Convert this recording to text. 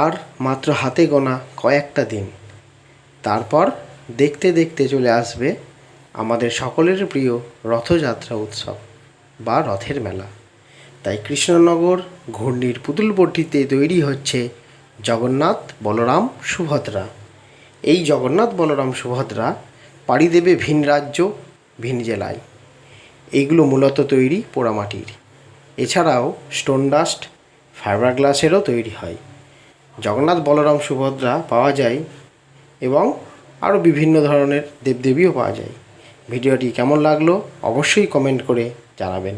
আর মাত্র হাতে গোনা কয়েকটা দিন, তারপর দেখতে দেখতে চলে আসবে আমাদের সকলের প্রিয় রথযাত্রা উৎসব বা রথের মেলা। তাই কৃষ্ণনগর ঘূর্ণির পুতুলপট্টিতে তৈরি হচ্ছে জগন্নাথ বলরাম সুভদ্রা। এই জগন্নাথ বলরাম সুভদ্রা পাড়ি দেবে ভিন রাজ্য, ভিন জেলায়। এইগুলো মূলত তৈরি পোড়ামাটির, এছাড়াও স্টোন ডাস্ট, ফাইবার গ্লাসেরও তৈরি হয়। জগন্নাথ বলরাম সুভদ্রা পাওয়া যায় এবং আরও বিভিন্ন ধরনের দেবদেবীও পাওয়া যায়। ভিডিওটি কেমন লাগলো অবশ্যই কমেন্ট করে জানাবেন।